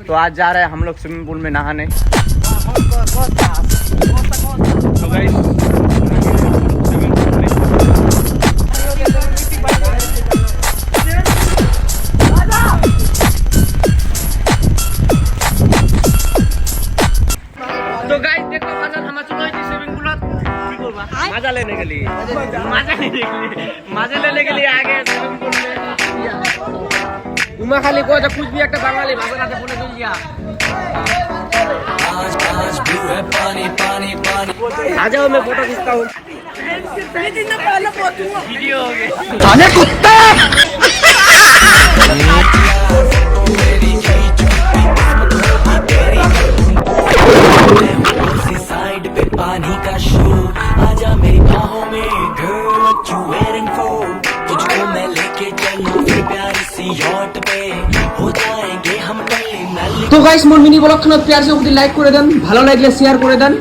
तो आज जा रहे हैं हम लोग स्विमिंग पूल में नहाने। तो गाइस देखो फाइनल हम चलो स्विमिंग पूल मजा लेने के लिए आ गए स्विमिंग पूल में। उमा खाली को कुछ भी एक बांगाली भाषा आते बोले चल गया। आ जाओ मैं फोटो खींचता हूँ। वीडियो हो गया। अरे कुत्ता साइड पे पानी का शो आजा मेरी बाहों में girl what you wearing for तुझको मैं लेके चलूं फिर प्यारी सी यॉट पे हो जाएंगे हम कहीं। तो गाइस मोर मिनी ब्लॉग खान प्यार से लाइक করে দেন, ভালো লাগলে শেয়ার করে দেন।